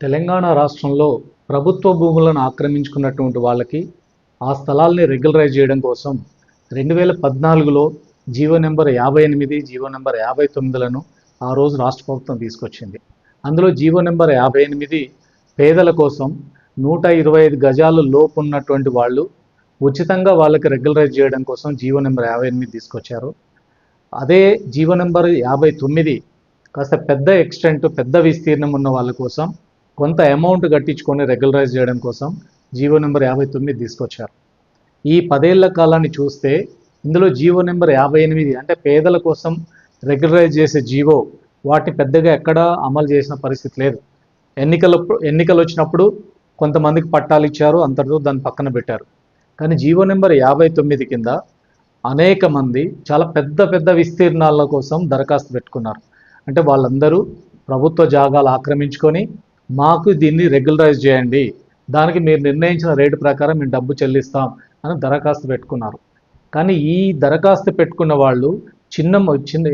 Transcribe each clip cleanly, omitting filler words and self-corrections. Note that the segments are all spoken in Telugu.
తెలంగాణ రాష్ట్రంలో ప్రభుత్వ భూములను ఆక్రమించుకున్నటువంటి వాళ్ళకి ఆ స్థలాల్ని రెగ్యులరైజ్ చేయడం కోసం 2014లో జీవో నెంబర్ 58, జీవో నెంబర్ 59లను ఆ రోజు రాష్ట్ర ప్రభుత్వం తీసుకొచ్చింది. అందులో జీవో నెంబర్ 58 పేదల కోసం 125 గజాలు లోపు ఉన్నటువంటి వాళ్ళు ఉచితంగా వాళ్ళకి రెగ్యులరైజ్ చేయడం కోసం జీవో నెంబర్ 58 తీసుకొచ్చారు. అదే జీవో నెంబర్ 59 కాస్త పెద్ద ఎక్స్టెంట్, పెద్ద విస్తీర్ణం ఉన్న వాళ్ళ కోసం కొంత అమౌంట్ కట్టించుకొని రెగ్యులరైజ్ చేయడం కోసం జీవో నెంబర్ 59 తీసుకొచ్చారు. ఈ 10 ఏళ్ల కాలాన్ని చూస్తే ఇందులో జీవో నెంబర్ 58 అంటే పేదల కోసం రెగ్యులరైజ్ చేసే జీవో వాటిని పెద్దగా ఎక్కడా అమలు చేసిన పరిస్థితి లేదు. ఎన్నికలు వచ్చినప్పుడు కొంతమందికి పట్టాలు ఇచ్చారు, అంతటితో దాన్ని పక్కన పెట్టారు. కానీ జీవో నెంబర్ 59 కింద అనేక మంది చాలా పెద్ద పెద్ద విస్తీర్ణాల కోసం దరఖాస్తు పెట్టుకున్నారు. అంటే వాళ్ళందరూ ప్రభుత్వ జాగాలు ఆక్రమించుకొని మాకు దీన్ని రెగ్యులరైజ్ చేయండి, దానికి మీరు నిర్ణయించిన రేటు ప్రకారం మేము డబ్బు చెల్లిస్తాం అని దరఖాస్తు పెట్టుకున్నారు. కానీ ఈ దరఖాస్తు పెట్టుకున్న వాళ్ళు చిన్న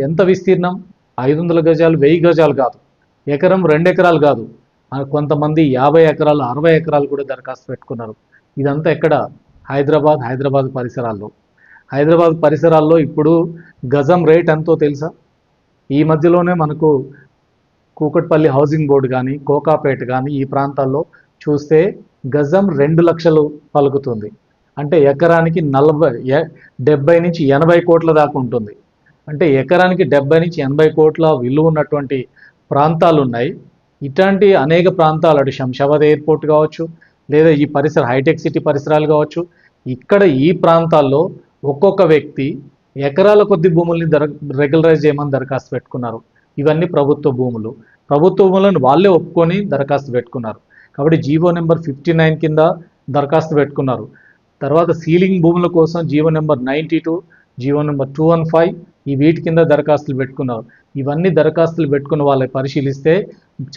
ఎంత విస్తీర్ణం, 500 గజాలు, 1000 గజాలు కాదు, ఎకరం, 2 ఎకరాలు కాదు, కొంతమంది 50 ఎకరాలు, 60 ఎకరాలు కూడా దరఖాస్తు పెట్టుకున్నారు. ఇదంతా ఎక్కడ? హైదరాబాద్ పరిసరాల్లో. హైదరాబాద్ పరిసరాల్లో ఇప్పుడు గజం రేట్ ఎంతో తెలుసా? ఈ మధ్యలోనే మనకు కూకట్పల్లి హౌసింగ్ బోర్డు కానీ, కోకాపేట కానీ ఈ ప్రాంతాల్లో చూస్తే గజం 2 లక్షలు పలుకుతుంది. అంటే ఎకరానికి 70 నుంచి 80 కోట్ల దాకా ఉంటుంది. అంటే ఎకరానికి 70 నుంచి 80 కోట్ల విలువ ఉన్నటువంటి ప్రాంతాలు ఉన్నాయి. ఇట్లాంటి అనేక ప్రాంతాలు, అటు శంషాబాద్ ఎయిర్పోర్ట్ కావచ్చు, లేదా ఈ హైటెక్ సిటీ పరిసరాలు కావచ్చు, ఇక్కడ ఈ ప్రాంతాల్లో ఒక్కొక్క వ్యక్తి ఎకరాల కొద్ది భూముల్ని రెగ్యులరైజ్ చేయమని దరఖాస్తు పెట్టుకున్నారు. ఇవన్నీ ప్రభుత్వ భూములను వాళ్ళే ఒప్పుకొని దరఖాస్తు పెట్టుకున్నారు. కాబట్టి జీవో నెంబర్ 59 కింద దరఖాస్తు పెట్టుకున్నారు. తర్వాత సీలింగ్ భూముల కోసం జీవో నెంబర్ 92, జీవో నెంబర్ 215 ఈ వీటి కింద దరఖాస్తులు పెట్టుకున్నారు. ఇవన్నీ దరఖాస్తులు పెట్టుకున్న వాళ్ళని పరిశీలిస్తే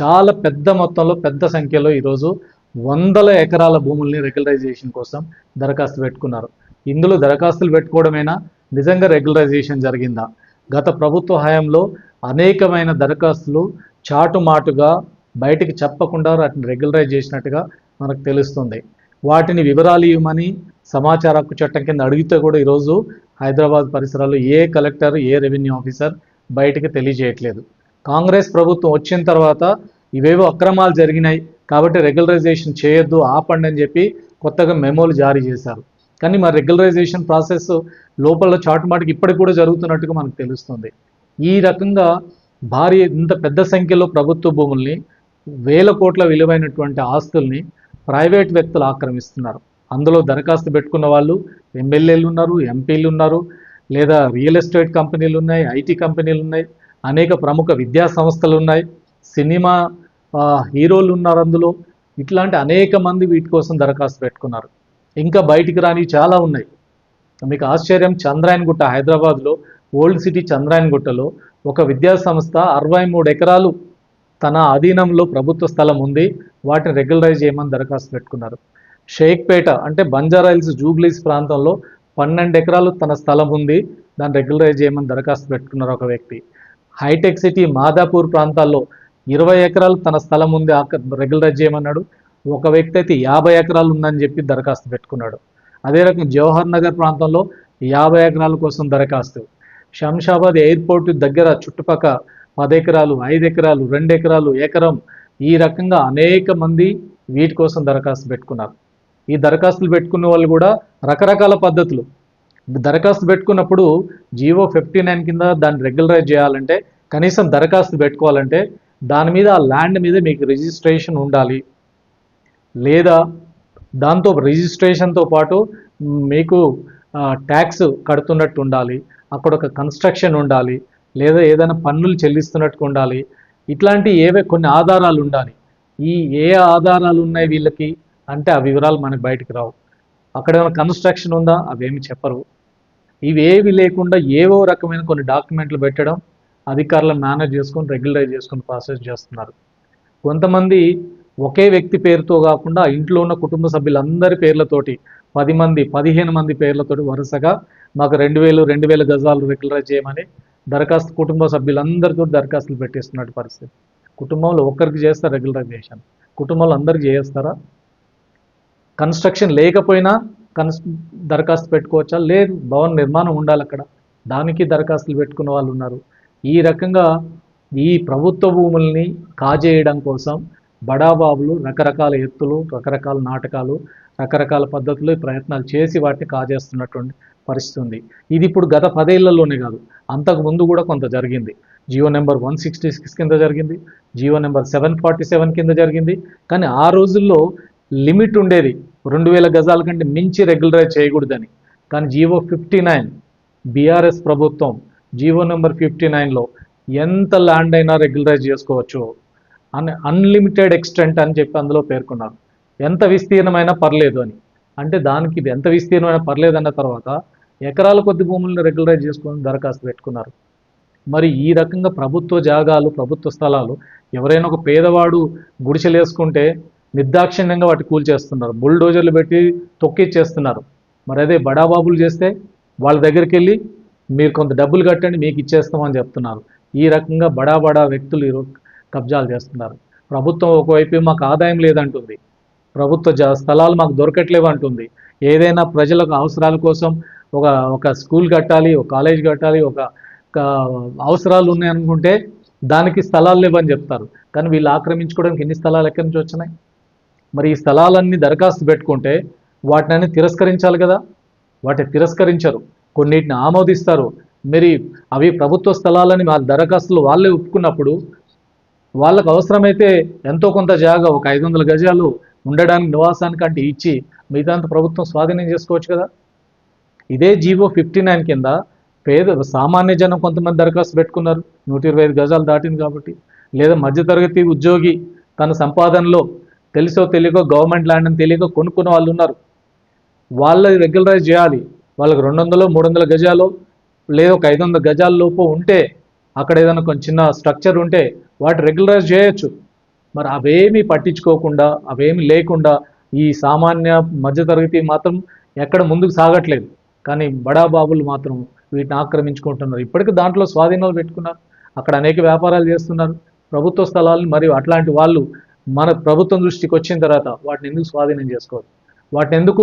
చాలా పెద్ద మొత్తంలో, పెద్ద సంఖ్యలో ఈరోజు వందల ఎకరాల భూముల్ని రెగ్యులరైజేషన్ కోసం దరఖాస్తు పెట్టుకున్నారు. ఇందులో దరఖాస్తులు పెట్టుకోవడమేనా, నిజంగా రెగ్యులరైజేషన్ జరిగిందా? గత ప్రభుత్వ హయాంలో అనేకమైన దరఖాస్తులు చాటుమాటుగా బయటికి చెప్పకుండా వాటిని రెగ్యులరైజ్ చేసినట్టుగా మనకు తెలుస్తుంది. వాటిని వివరాలు ఇవ్వమని సమాచార హక్కు చట్టం కింద అడిగితే కూడా ఈరోజు హైదరాబాద్ పరిసరాల్లో ఏ కలెక్టర్, ఏ రెవెన్యూ ఆఫీసర్ బయటికి తెలియజేయట్లేదు. కాంగ్రెస్ ప్రభుత్వం వచ్చిన తర్వాత ఇవేవో అక్రమాలు జరిగినాయి కాబట్టి రెగ్యులరైజేషన్ చేయొద్దు, ఆపండి అని చెప్పి కొత్తగా మెమోలు జారీ చేశారు. కానీ మరి రెగ్యులరైజేషన్ ప్రాసెస్ లోపల చాటుమాటికి ఇప్పటికి కూడా జరుగుతున్నట్టుగా మనకు తెలుస్తుంది. ఈ రకంగా ఇంత పెద్ద సంఖ్యలో ప్రభుత్వ భూముల్ని, వేల కోట్ల విలువైనటువంటి ఆస్తుల్ని ప్రైవేట్ వ్యక్తులు ఆక్రమిస్తున్నారు. అందులో దరఖాస్తు పెట్టుకున్న వాళ్ళు ఎమ్మెల్యేలు ఉన్నారు, ఎంపీలు ఉన్నారు, లేదా రియల్ ఎస్టేట్ కంపెనీలు ఉన్నాయి, ఐటీ కంపెనీలు ఉన్నాయి, అనేక ప్రముఖ విద్యా సంస్థలు ఉన్నాయి, సినిమా హీరోలు ఉన్నారు అందులో. ఇట్లాంటి అనేక మంది వీటి కోసం దరఖాస్తు పెట్టుకున్నారు. ఇంకా బయటికి రాని చాలా ఉన్నాయి. మీకు ఆశ్చర్యం, చంద్రాయన్గుట్ట, హైదరాబాద్లో ఓల్డ్ సిటీ చంద్రాయన్గుట్టలో ఒక విద్యా సంస్థ 63 ఎకరాలు తన అధీనంలో ప్రభుత్వ స్థలం ఉంది, వాటిని రెగ్యులరైజ్ చేయమని దరఖాస్తు పెట్టుకున్నారు. షేక్పేట అంటే బంజారాహిల్స్, జూబ్లీస్ ప్రాంతంలో 12 ఎకరాలు తన స్థలం ఉంది, దాన్ని రెగ్యులరైజ్ చేయమని దరఖాస్తు పెట్టుకున్నారు ఒక వ్యక్తి. హైటెక్ సిటీ, మాదాపూర్ ప్రాంతాల్లో 20 ఎకరాలు తన స్థలం ఉంది, రెగ్యులరైజ్ చేయమన్నాడు. ఒక వ్యక్తి అయితే 50 ఎకరాలు ఉందని చెప్పి దరఖాస్తు పెట్టుకున్నాడు. అదే రకం జవహర్ నగర్ ప్రాంతంలో 50 ఎకరాల కోసం దరఖాస్తు. శంషాబాద్ ఎయిర్పోర్ట్ దగ్గర చుట్టుపక్కల 10 ఎకరాలు, 5 ఎకరాలు, 2 ఎకరాలు, ఎకరం, ఈ రకంగా అనేక మంది వీటి కోసం దరఖాస్తు పెట్టుకున్నారు. ఈ దరఖాస్తులు పెట్టుకున్న వాళ్ళు కూడా రకరకాల పద్ధతులు. దరఖాస్తు పెట్టుకున్నప్పుడు జీవో 59 కింద దాన్ని రెగ్యులరైజ్ చేయాలంటే కనీసం దరఖాస్తు పెట్టుకోవాలంటే దాని మీద, ఆ ల్యాండ్ మీద మీకు రిజిస్ట్రేషన్ ఉండాలి, లేదా దాంతో రిజిస్ట్రేషన్తో పాటు మీకు ట్యాక్స్ కడుతున్నట్టు ఉండాలి, అక్కడ ఒక కన్స్ట్రక్షన్ ఉండాలి, లేదా ఏదైనా పన్నులు చెల్లిస్తున్నట్టు ఉండాలి. ఇట్లాంటి కొన్ని ఆధారాలు ఉండాలి. ఏ ఆధారాలు ఉన్నాయి వీళ్ళకి అంటే ఆ వివరాలు మనకు బయటకు రావు. అక్కడ ఏమైనా కన్స్ట్రక్షన్ ఉందా, అవేమి చెప్పరు. ఇవేవి లేకుండా ఏవో రకమైన కొన్ని డాక్యుమెంట్లు పెట్టడం, అధికారులను మేనేజ్ చేసుకొని రెగ్యులరైజ్ చేసుకొని ప్రాసెస్ చేస్తున్నారు. కొంతమంది ఒకే వ్యక్తి పేరుతో కాకుండా ఇంట్లో ఉన్న కుటుంబ సభ్యులందరి పేర్లతోటి 10 మంది, 15 మంది పేర్లతోటి వరుసగా మాకు 2000 గజాలు రెగ్యులరైజ్ చేయమని దరఖాస్తు, కుటుంబ సభ్యులందరితో దరఖాస్తులు పెట్టేస్తున్నట్టు పరిస్థితి. కుటుంబంలో ఒక్కరికి చేస్తే రెగ్యులరైజేషన్, కుటుంబాలు అందరికీ చేస్తారా? కన్స్ట్రక్షన్ లేకపోయినా దరఖాస్తు పెట్టుకోవచ్చా? లేదు, భవన నిర్మాణం ఉండాలి అక్కడ, దానికి దరఖాస్తులు పెట్టుకున్న వాళ్ళు ఉన్నారు. ఈ రకంగా ఈ ప్రభుత్వ భూముల్ని కాజేయడం కోసం బడాబాబులు రకరకాల ఎత్తులు, రకరకాల నాటకాలు, రకరకాల పద్ధతులు ప్రయత్నాలు చేసి వాటిని కాజేస్తున్నటువంటి పరిస్థితి ఉంది. ఇది ఇప్పుడు గత 10 ఏళ్లలోనే కాదు, అంతకు ముందు కూడా కొంత జరిగింది. జియో నెంబర్ 166 కింద జరిగింది, జియో నెంబర్ 747 కింద జరిగింది. కానీ ఆ రోజుల్లో లిమిట్ ఉండేది, 2000 గజాల కంటే మించి రెగ్యులరైజ్ చేయకూడదని. కానీ జియో 59 బీఆర్ఎస్ ప్రభుత్వం జియో నెంబర్ 59లో ఎంత ల్యాండ్ అయినా రెగ్యులరైజ్ చేసుకోవచ్చు అని, అన్లిమిటెడ్ ఎక్స్టెంట్ అని చెప్పి అందులో పేర్కొన్నారు. ఎంత విస్తీర్ణమైనా పర్లేదు అని. అంటే దానికి ఎంత విస్తీర్ణమైనా పర్లేదు అన్న తర్వాత ఎకరాల కొద్ది భూములను రెగ్యులరైజ్ చేసుకొని దరఖాస్తు పెట్టుకున్నారు. మరి ఈ రకంగా ప్రభుత్వ జాగాలు, ప్రభుత్వ స్థలాలు ఎవరైనా ఒక పేదవాడు గుడిసెలు వేసుకుంటే నిర్దాక్షిణ్యంగా వాటి కూల్చేస్తున్నారు, బుల్డోజర్లు పెట్టి తొక్కిచ్చేస్తున్నారు. మరి అదే బడాబాబులు చేస్తే వాళ్ళ దగ్గరికి వెళ్ళి మీరు కొంత డబ్బులు కట్టండి మీకు ఇచ్చేస్తామని చెప్తున్నారు. ఈ రకంగా బడా వ్యక్తులు ఈరోజు కబ్జాలు చేస్తున్నారు. ప్రభుత్వం ఒకవైపు మాకు ఆదాయం లేదంటుంది, ప్రభుత్వ స్థలాలు మాకు దొరకట్లేవు అంటుంది. ఏదైనా ప్రజలకు అవసరాల కోసం ఒక స్కూల్ కట్టాలి, ఒక కాలేజ్ కట్టాలి, ఒక అవసరాలు ఉన్నాయనుకుంటే దానికి స్థలాలు లేవని చెప్తారు. కానీ వీళ్ళు ఆక్రమించుకోవడానికి ఎన్ని స్థలాలు ఎక్కడి నుంచి వచ్చినాయి? మరి ఈ స్థలాలన్నీ దరఖాస్తు పెట్టుకుంటే వాటిని తిరస్కరించాలి కదా, వాటిని తిరస్కరించరు, కొన్నిటిని ఆమోదిస్తారు. మరి అవి ప్రభుత్వ స్థలాలని వాళ్ళ దరఖాస్తులు వాళ్ళే ఒప్పుకున్నప్పుడు వాళ్ళకు అవసరమైతే ఎంతో కొంత జాగా, ఒక 500 గజాలు ఉండడానికి నివాసానికి అంటే ఇచ్చి మిగతాంత ప్రభుత్వం స్వాధీనం చేసుకోవచ్చు కదా. ఇదే జియో 59 కింద సామాన్య జనం కొంతమంది దరఖాస్తు పెట్టుకున్నారు, 125 గజాలు దాటింది కాబట్టి. లేదా మధ్యతరగతి ఉద్యోగి తన సంపాదనలో తెలుసో తెలియకో గవర్నమెంట్ ల్యాండ్ అని తెలియక కొనుక్కున్న వాళ్ళు ఉన్నారు, వాళ్ళది రెగ్యులరైజ్ చేయాలి. వాళ్ళకి 200 300 గజాలు లేదా ఒక 500 గజాల లోపు ఉంటే, అక్కడ ఏదైనా కొంచెం చిన్న స్ట్రక్చర్ ఉంటే వాటి రెగ్యులరైజ్ చేయొచ్చు. మరి అవేమీ పట్టించుకోకుండా, అవేమీ లేకుండా ఈ సామాన్య మధ్యతరగతి మాత్రం ఎక్కడ ముందుకు సాగట్లేదు. కానీ బడాబాబులు మాత్రం వీటిని ఆక్రమించుకుంటున్నారు. ఇప్పటికీ దాంట్లో స్వాధీనాలు పెట్టుకున్నారు, అక్కడ అనేక వ్యాపారాలు చేస్తున్నారు. ప్రభుత్వ స్థలాలను మరియు అట్లాంటి వాళ్ళు మన ప్రభుత్వం దృష్టికి వచ్చిన తర్వాత వాటిని ఎందుకు స్వాధీనం చేసుకోరు? వాటిని ఎందుకు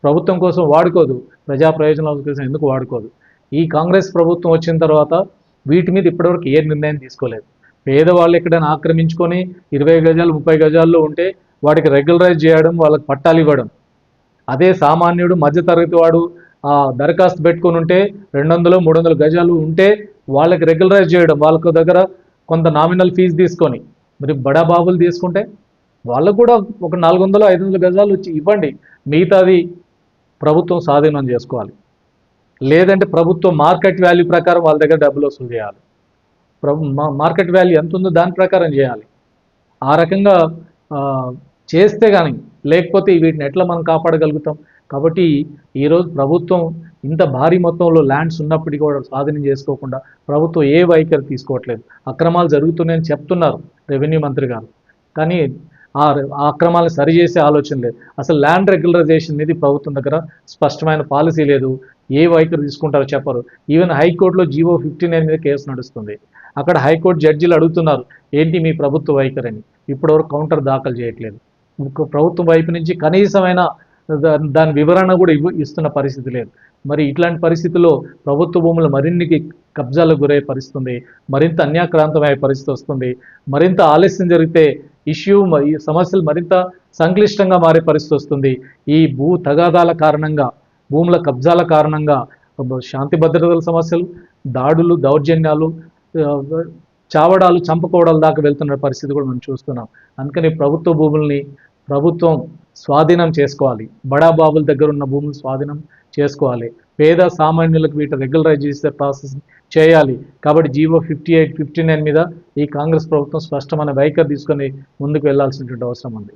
ప్రభుత్వం కోసం వాడుకోదు? ప్రజా ప్రయోజనాల కోసం ఎందుకు వాడుకోదు? ఈ కాంగ్రెస్ ప్రభుత్వం వచ్చిన తర్వాత వీటి మీద ఇప్పటివరకు ఏ నిర్ణయం తీసుకోలేదు. పేదవాళ్ళు ఎక్కడైనా ఆక్రమించుకొని 20 గజాలు 30 గజాల్లో ఉంటే వాటికి రెగ్యులరైజ్ చేయడం, వాళ్ళకి పట్టాలు ఇవ్వడం. అదే సామాన్యుడు మధ్యతరగతి వాడు దరఖాస్తు పెట్టుకొని ఉంటే 200 300 గజాలు ఉంటే వాళ్ళకి రెగ్యులరైజ్ చేయడం, వాళ్ళకు దగ్గర కొంత నామినల్ ఫీజు తీసుకొని. మరి బడాబాబులు తీసుకుంటే వాళ్ళకు కూడా ఒక 400 500 గజాలు వచ్చి ఇవ్వండి, మిగతాది ప్రభుత్వం స్వాధీనం చేసుకోవాలి. లేదంటే ప్రభుత్వం మార్కెట్ వాల్యూ ప్రకారం వాళ్ళ దగ్గర డబ్బులు వసూలు చేయాలి. మార్కెట్ వాల్యూ ఎంత ఉందో దాని ప్రకారం చేయాలి. ఆ రకంగా చేస్తే కానీ, లేకపోతే వీటిని ఎట్లా మనం కాపాడగలుగుతాం? కాబట్టి ఈరోజు ప్రభుత్వం ఇంత భారీ మొత్తంలో ల్యాండ్స్ ఉన్నప్పటికీ కూడా స్వాధీనం చేసుకోకుండా ప్రభుత్వం ఏ వైఖరి తీసుకోవట్లేదు. అక్రమాలు జరుగుతున్నాయని చెప్తున్నారు రెవెన్యూ మంత్రి గారు, కానీ ఆ అక్రమాలను సరిచేసే ఆలోచన లేదు. అసలు ల్యాండ్ రెగ్యులరైజేషన్ అనేది ప్రభుత్వం దగ్గర స్పష్టమైన పాలసీ లేదు. ఏ వైఖరి తీసుకుంటారో చెప్పరు. ఈవెన్ హైకోర్టులో జియో 59 మీద కేసు నడుస్తుంది. అక్కడ హైకోర్టు జడ్జీలు అడుగుతున్నారు, ఏంటి మీ ప్రభుత్వ వైఖరి అని. ఇప్పటివరకు కౌంటర్ దాఖలు చేయట్లేదు. ప్రభుత్వం వైపు నుంచి కనీసమైన దాని వివరణ కూడా ఇస్తున్న పరిస్థితి లేదు. మరి ఇట్లాంటి పరిస్థితుల్లో ప్రభుత్వ భూములు మరిన్ని కబ్జాలకు గురయ్యే పరిస్థితి ఉంది, మరింత అన్యాక్రాంతమయ్యే పరిస్థితి వస్తుంది. మరింత ఆలస్యం జరిగితే ఈ సమస్యలు మరింత సంక్లిష్టంగా మారే పరిస్థితి వస్తుంది. ఈ భూ తగాదాల కారణంగా, భూముల కబ్జాల కారణంగా శాంతి భద్రతల సమస్యలు, దాడులు, దౌర్జన్యాలు, చావడాలు, చంపుకోవడాల దాకా వెళ్తున్న పరిస్థితి కూడా మనం చూస్తున్నాం. అందుకని ప్రభుత్వ భూముల్ని ప్రభుత్వం స్వాధీనం చేసుకోవాలి, బడాబాబుల దగ్గర ఉన్న భూములు స్వాధీనం చేసుకోవాలి. పేద సామాన్యులకు వీటి రెగ్యులరైజ్ చేసే ప్రాసెస్ చేయాలి. కాబట్టి జియో 58 59 మీద ఈ కాంగ్రెస్ ప్రభుత్వం స్పష్టమైన వైఖరి తీసుకొని ముందుకు వెళ్లాల్సినటువంటి అవసరం ఉంది.